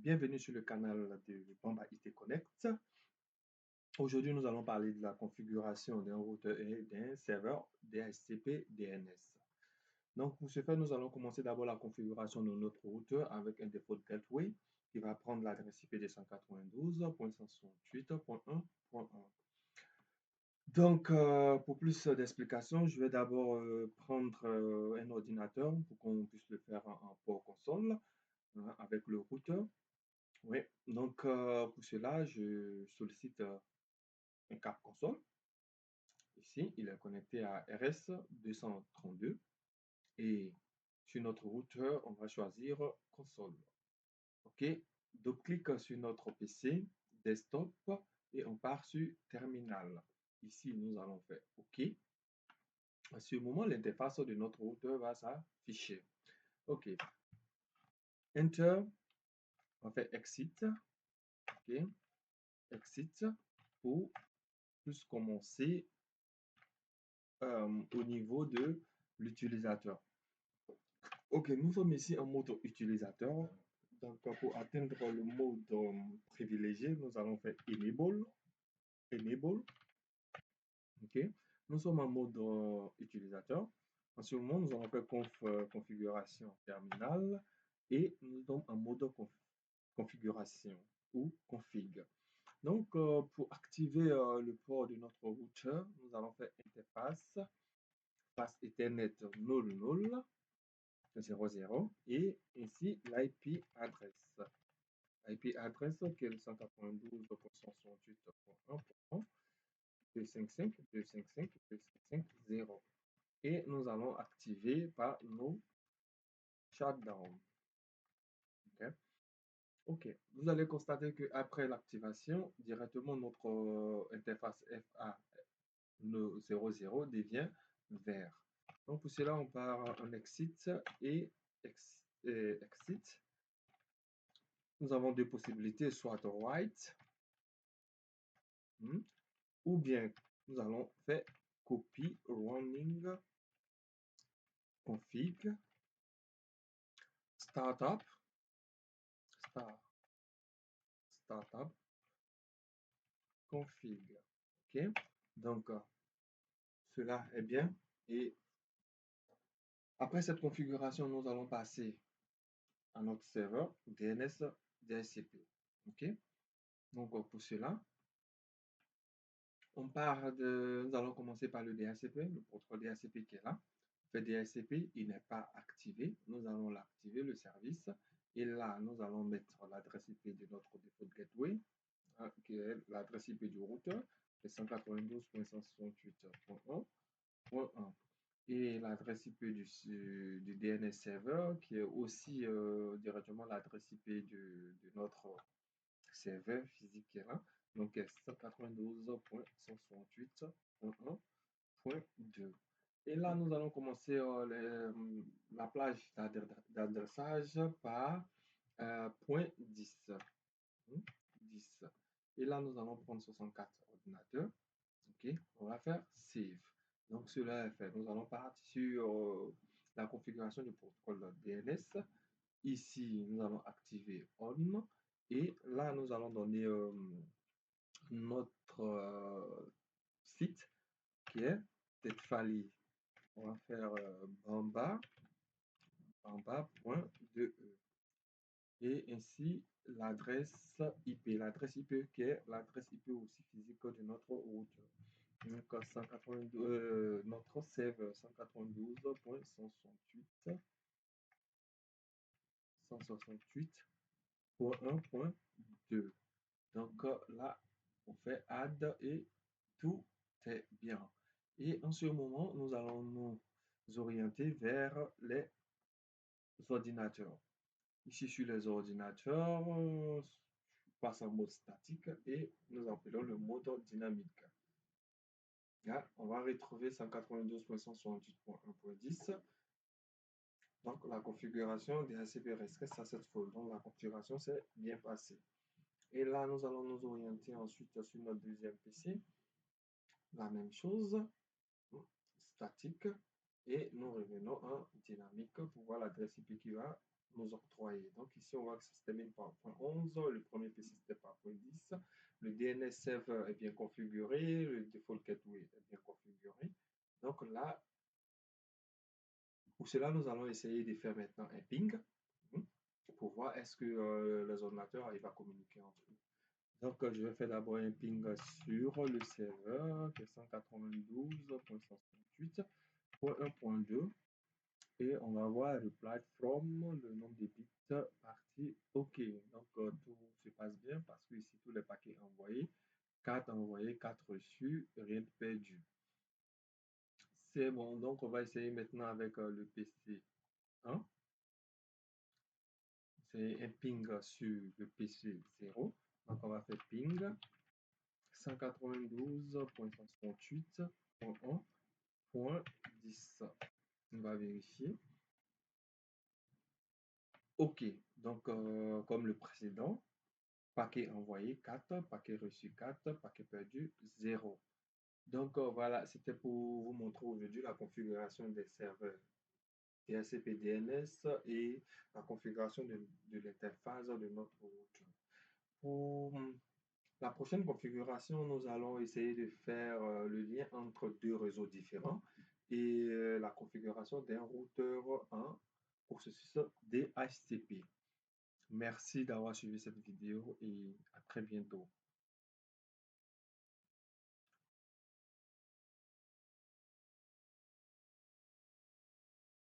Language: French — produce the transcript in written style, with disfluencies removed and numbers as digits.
Bienvenue sur le canal de Bamba IT Connect. Aujourd'hui, nous allons parler de la configuration d'un routeur et d'un serveur DHCP DNS. Donc, pour ce faire, nous allons commencer d'abord la configuration de notre routeur avec un default gateway qui va prendre l'adresse IP de 192.168.1.1. Donc, pour plus d'explications, je vais d'abord prendre un ordinateur pour qu'on puisse le faire en port console avec le routeur. Oui, donc pour cela, je sollicite un câble console. Ici, il est connecté à RS232 et sur notre routeur, on va choisir console. OK, double-clic sur notre PC, desktop et on part sur terminal. Ici, nous allons faire OK. À ce moment, l'interface de notre routeur va s'afficher. OK, Enter, on fait Exit. OK, Exit pour plus commencer au niveau de l'utilisateur. Ok, nous sommes ici en mode utilisateur. Donc, pour atteindre le mode privilégié, nous allons faire Enable. Enable. Ok, nous sommes en mode utilisateur. En ce moment, nous allons faire configuration terminal et nous sommes en mode configuration ou config. Donc, pour activer le port de notre routeur, nous allons faire interface passe Ethernet 00 00 et ici l'IP adresse. IP adresse qui est le 192.168.1.255.255.255.0 et nous allons activer par nos shutdown. OK. Vous allez constater qu'après l'activation, directement notre interface FA 00 devient vert. Donc, pour cela, on part en exit et exit. Nous avons deux possibilités, soit write, ou bien nous allons faire copy running config startup config. OK. Donc, cela est bien. Et après cette configuration, nous allons passer à notre serveur DNS DHCP. OK. Donc, pour cela, nous allons commencer par le DHCP, le protocole DHCP qui est là. Le DHCP, il n'est pas activé. Nous allons l'activer, le service. Et là, nous allons mettre l'adresse IP de notre default gateway, qui est l'adresse IP du routeur, c'est 192.168.1.1. Et l'adresse IP du DNS serveur, qui est aussi directement l'adresse IP de notre serveur physique qui est là. Donc, 192.168.1.2. Et là, nous allons commencer la plage d'adressage par point 10. 10. Et là, nous allons prendre 64 ordinateurs. OK, on va faire Save. Donc, cela est fait. Nous allons partir sur la configuration du protocole DNS. Ici, nous allons activer On. Et là, nous allons donner notre site qui est Tetfali. On va faire bamba.2e. Et ainsi l'adresse IP. L'adresse IP qui est l'adresse IP aussi physique de notre routeur. Donc, 192, notre serveur 192.168.1.2. Donc là, on fait add et tout est bien. Et en ce moment, nous allons nous orienter vers les ordinateurs. Ici, sur les ordinateurs, je passe en mode statique et nous appelons le mode dynamique. Là, on va retrouver 192.168.1.10. Donc, la configuration des ACP reste successful. Donc, la configuration s'est bien passée. Et là, nous allons nous orienter ensuite sur notre deuxième PC. La même chose, statique. Et nous revenons en dynamique pour voir l'adresse IP qui va nous octroyer. Donc ici, on voit que ça se termine par point 11, le premier PC c'était par point 10, le DNS server est bien configuré, le default gateway est bien configuré. Donc là, pour cela, nous allons essayer de faire maintenant un ping pour voir est-ce que les ordinateurs arrivent à communiquer entre eux. Donc, je vais faire d'abord un ping sur le serveur qui est 192.168.1.2 et on va voir reply from, le nombre de bits parti OK. Donc, tout se passe bien parce que ici, tous les paquets envoyés, 4 envoyés, 4 reçus, rien de perdu. C'est bon, donc on va essayer maintenant avec le PC 1. C'est un ping sur le PC 0. Donc, on va faire ping 192.168.1.10. On va vérifier. OK. Donc, comme le précédent, paquet envoyé 4, paquet reçu 4, paquet perdu 0. Donc, voilà, c'était pour vous montrer aujourd'hui la configuration des serveurs TCP DNS et la configuration de l'interface de notre routeur. Pour la prochaine configuration, nous allons essayer de faire le lien entre deux réseaux différents et la configuration d'un routeur en processus DHCP. Merci d'avoir suivi cette vidéo et à très bientôt.